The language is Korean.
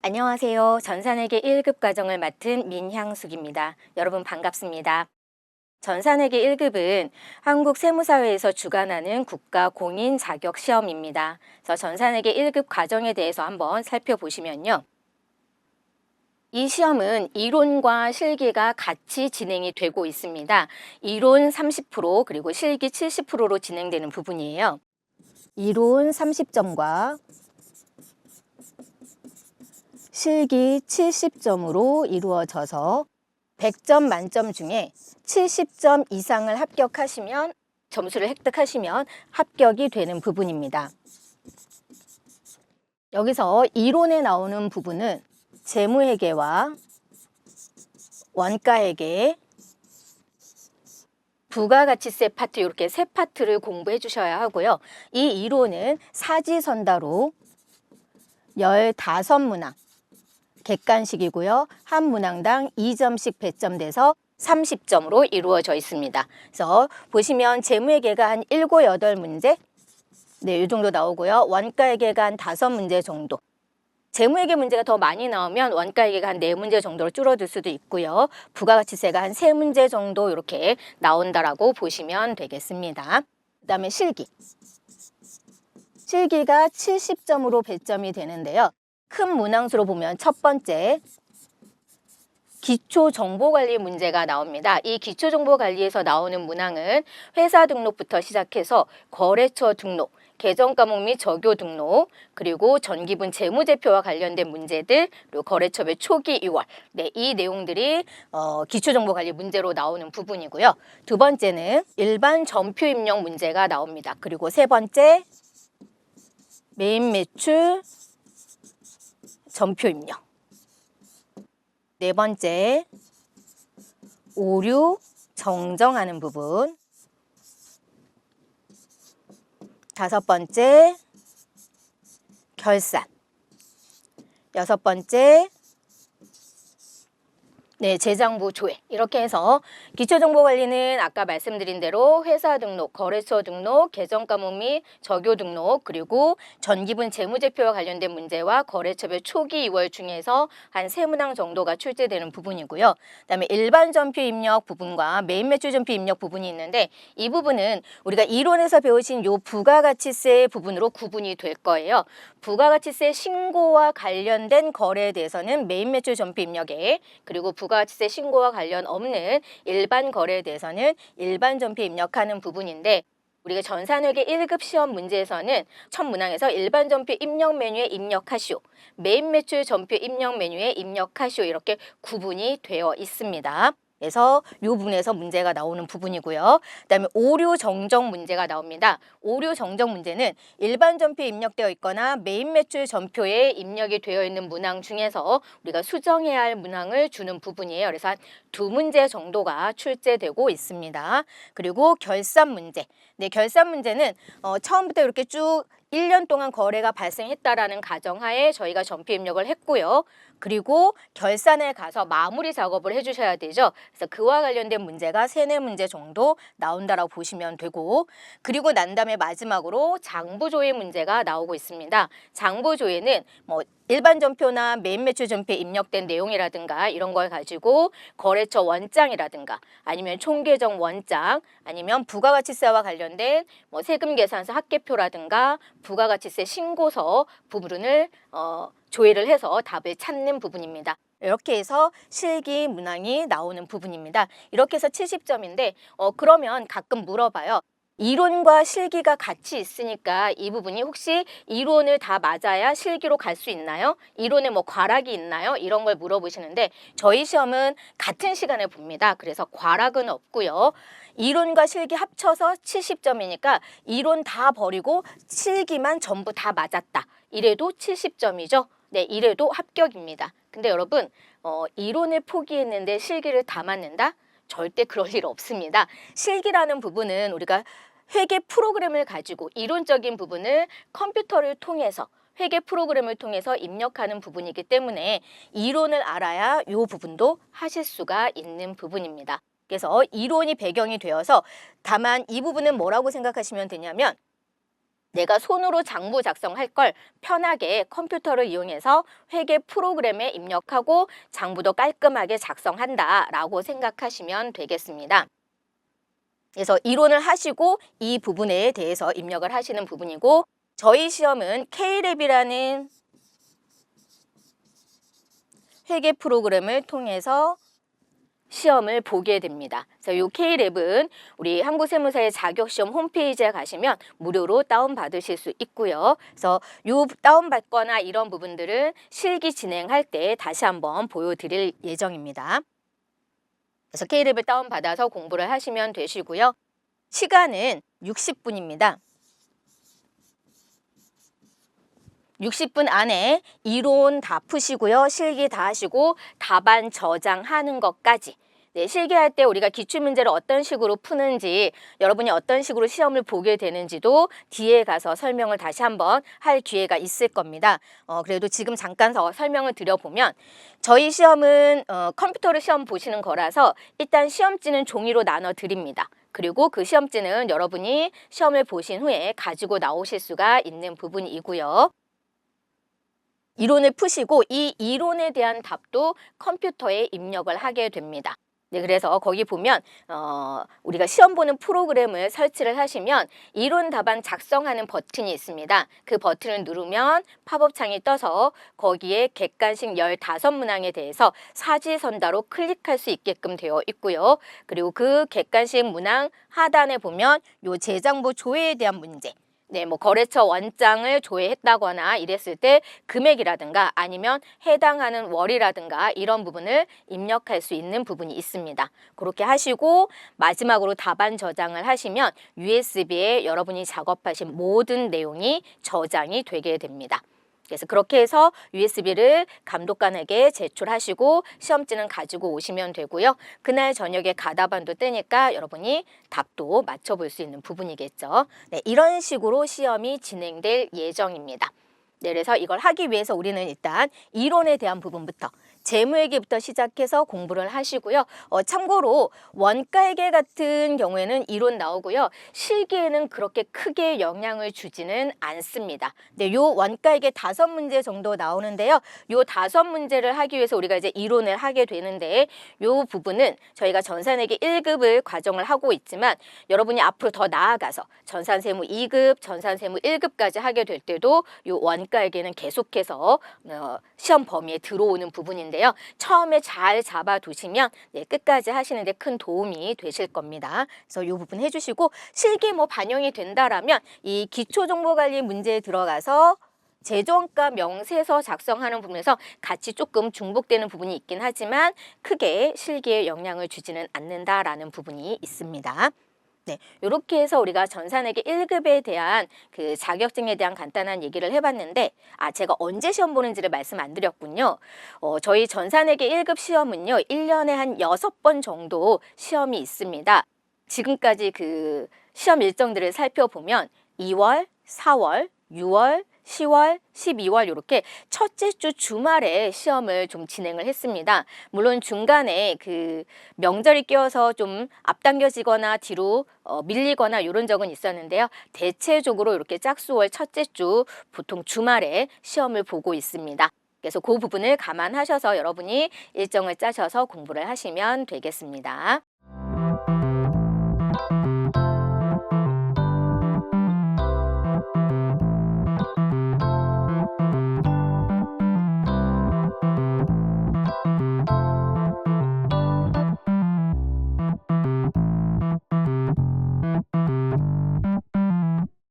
안녕하세요. 전산회계 1급 과정을 맡은 민향숙입니다. 여러분 반갑습니다. 전산회계 1급은 한국세무사회에서 주관하는 국가 공인 자격 시험입니다. 그래서 전산회계 1급 과정에 대해서 한번 살펴보시면요. 이 시험은 이론과 실기가 같이 진행이 되고 있습니다. 이론 30% 그리고 실기 70%로 진행되는 부분이에요. 이론 30점과 실기 70점으로 이루어져서 100점 만점 중에 70점 이상을 합격하시면 점수를 획득하시면 합격이 되는 부분입니다. 여기서 이론에 나오는 부분은 재무회계와 원가회계, 부가가치세 파트 이렇게 세 파트를 공부해 주셔야 하고요. 이 이론은 사지선다로 15문항 객관식이고요. 한 문항당 2점씩 배점돼서 30점으로 이루어져 있습니다. 그래서 보시면 재무회계가 한 7, 8문제 네, 이 정도 나오고요. 원가회계가 한 5문제 정도. 재무회계 문제가 더 많이 나오면 원가회계가 한 4문제 정도로 줄어들 수도 있고요. 부가가치세가 한 3문제 정도 이렇게 나온다라고 보시면 되겠습니다. 그 다음에 실기. 실기가 70점으로 배점이 되는데요. 큰 문항수로 보면 첫 번째 기초정보관리 문제가 나옵니다. 이 기초정보관리에서 나오는 문항은 회사 등록부터 시작해서 거래처 등록, 계정과목 및 적요 등록, 그리고 전기분 재무제표와 관련된 문제들, 그리고 거래처별 초기 이월. 네, 이 내용들이 기초정보관리 문제로 나오는 부분이고요. 두 번째는 일반 전표 입력 문제가 나옵니다. 그리고 세 번째 메인 매출 전표 입력. 네 번째, 오류 정정하는 부분. 다섯 번째, 결산. 여섯 번째, 네, 재정부 조회. 이렇게 해서 기초정보관리는 아까 말씀드린 대로 회사 등록, 거래처 등록, 계정과목 및 적요 등록, 그리고 전기분 재무제표와 관련된 문제와 거래처별 초기 2월 중에서 한 3문항 정도가 출제되는 부분이고요. 그다음에 일반 전표 입력 부분과 메인 매출 전표 입력 부분이 있는데 이 부분은 우리가 이론에서 배우신 요 부가가치세 부분으로 구분이 될 거예요. 부가가치세 신고와 관련된 거래에 대해서는 메인 매출 전표 입력에, 그리고 부가가치세 신고와 관련 없는 일반 거래에 대해서는 일반 전표 입력하는 부분인데, 우리가 전산회계 1급 시험 문제에서는 첫 문항에서 일반 전표 입력 메뉴에 입력하시오, 메인 매출 전표 입력 메뉴에 입력하시오 이렇게 구분이 되어 있습니다. 그래서 이 부분에서 문제가 나오는 부분이고요. 그다음에 오류 정정 문제가 나옵니다. 오류 정정 문제는 일반 전표에 입력되어 있거나 메인 매출 전표에 입력이 되어 있는 문항 중에서 우리가 수정해야 할 문항을 주는 부분이에요. 그래서 한 2문제 정도가 출제되고 있습니다. 그리고 결산 문제. 네, 결산 문제는 처음부터 이렇게 쭉 1년 동안 거래가 발생했다라는 가정하에 저희가 전표 입력을 했고요. 그리고 결산에 가서 마무리 작업을 해주셔야 되죠. 그래서 그와 관련된 문제가 3, 4문제 정도 나온다라고 보시면 되고, 그리고 난 다음에 마지막으로 장부조회 문제가 나오고 있습니다. 장부조회는 뭐 일반 전표나 메인 매출 전표에 입력된 내용이라든가 이런 걸 가지고 거래처 원장이라든가 아니면 총계정 원장, 아니면 부가가치세와 관련된 뭐 세금 계산서 합계표라든가 부가가치세 신고서 부분을 조회를 해서 답을 찾는 부분입니다. 이렇게 해서 실기 문항이 나오는 부분입니다. 이렇게 해서 70점인데 그러면 가끔 물어봐요. 이론과 실기가 같이 있으니까 이 부분이 혹시 이론을 다 맞아야 실기로 갈 수 있나요? 이론에 뭐 과락이 있나요? 이런 걸 물어보시는데 저희 시험은 같은 시간에 봅니다. 그래서 과락은 없고요. 이론과 실기 합쳐서 70점이니까 이론 다 버리고 실기만 전부 다 맞았다. 이래도 70점이죠. 네, 이래도 합격입니다. 근데 여러분 이론을 포기했는데 실기를 다 맞는다? 절대 그럴 일 없습니다. 실기라는 부분은 우리가 회계 프로그램을 가지고 이론적인 부분을 컴퓨터를 통해서 회계 프로그램을 통해서 입력하는 부분이기 때문에 이론을 알아야 이 부분도 하실 수가 있는 부분입니다. 그래서 이론이 배경이 되어서 다만 이 부분은 뭐라고 생각하시면 되냐면 내가 손으로 장부 작성할 걸 편하게 컴퓨터를 이용해서 회계 프로그램에 입력하고 장부도 깔끔하게 작성한다라고 생각하시면 되겠습니다. 그래서 이론을 하시고 이 부분에 대해서 입력을 하시는 부분이고, 저희 시험은 K랩이라는 회계 프로그램을 통해서 시험을 보게 됩니다. 그래서 이 K랩은 우리 한국세무사의 자격시험 홈페이지에 가시면 무료로 다운받으실 수 있고요. 그래서 이 다운받거나 이런 부분들은 실기 진행할 때 다시 한번 보여드릴 예정입니다. 그래서 K랩을 다운받아서 공부를 하시면 되시고요. 시간은 60분입니다. 60분 안에 이론 다 푸시고요. 실기 다 하시고 답안 저장하는 것까지. 네, 실기할 때 우리가 기출문제를 어떤 식으로 푸는지, 여러분이 어떤 식으로 시험을 보게 되는지도 뒤에 가서 설명을 다시 한번 할 기회가 있을 겁니다. 그래도 지금 잠깐 더 설명을 드려보면, 저희 시험은 컴퓨터로 시험 보시는 거라서 일단 시험지는 종이로 나눠 드립니다. 그리고 그 시험지는 여러분이 시험을 보신 후에 가지고 나오실 수가 있는 부분이고요. 이론을 푸시고 이 이론에 대한 답도 컴퓨터에 입력을 하게 됩니다. 네, 그래서 거기 보면 우리가 시험 보는 프로그램을 설치를 하시면 이론 답안 작성하는 버튼이 있습니다. 그 버튼을 누르면 팝업 창이 떠서 거기에 객관식 15문항에 대해서 사지선다로 클릭할 수 있게끔 되어 있고요. 그리고 그 객관식 문항 하단에 보면 요 재장부 조회에 대한 문제, 네, 뭐 거래처 원장을 조회했다거나 이랬을 때 금액이라든가 아니면 해당하는 월이라든가 이런 부분을 입력할 수 있는 부분이 있습니다. 그렇게 하시고 마지막으로 답안 저장을 하시면 USB에 여러분이 작업하신 모든 내용이 저장이 되게 됩니다. 그래서 그렇게 해서 USB를 감독관에게 제출하시고 시험지는 가지고 오시면 되고요. 그날 저녁에 가다반도 뜨니까 여러분이 답도 맞춰볼 수 있는 부분이겠죠. 네, 이런 식으로 시험이 진행될 예정입니다. 네, 그래서 이걸 하기 위해서 우리는 일단 이론에 대한 부분부터 재무회계부터 시작해서 공부를 하시고요. 참고로 원가회계 같은 경우에는 이론 나오고요. 실기에는 그렇게 크게 영향을 주지는 않습니다. 네, 요 원가회계 5문제 정도 나오는데요. 요 5문제를 하기 위해서 우리가 이제 이론을 하게 되는데, 요 부분은 저희가 전산회계 1급을 과정을 하고 있지만 여러분이 앞으로 더 나아가서 전산세무 2급, 전산세무 1급까지 하게 될 때도 요 원가회계는 계속해서 시험 범위에 들어오는 부분인데 처음에 잘 잡아두시면 네, 끝까지 하시는데 큰 도움이 되실 겁니다. 그래서 이 부분 해주시고, 실기에 뭐 반영이 된다라면 이 기초정보관리 문제에 들어가서 재정가 명세서 작성하는 부분에서 같이 조금 중복되는 부분이 있긴 하지만 크게 실기에 영향을 주지는 않는다라는 부분이 있습니다. 네, 이렇게 해서 우리가 전산회계 1급에 대한 그 자격증에 대한 간단한 얘기를 해봤는데, 제가 언제 시험 보는지를 말씀 안 드렸군요. 저희 전산회계 1급 시험은요, 1년에 한 6번 정도 시험이 있습니다. 지금까지 그 시험 일정들을 살펴보면 2월, 4월, 6월, 10월, 12월 이렇게 첫째 주 주말에 시험을 좀 진행을 했습니다. 물론 중간에 그 명절이 끼어서 좀 앞당겨지거나 뒤로 밀리거나 이런 적은 있었는데요. 대체적으로 이렇게 짝수월 첫째 주 보통 주말에 시험을 보고 있습니다. 그래서 그 부분을 감안하셔서 여러분이 일정을 짜셔서 공부를 하시면 되겠습니다.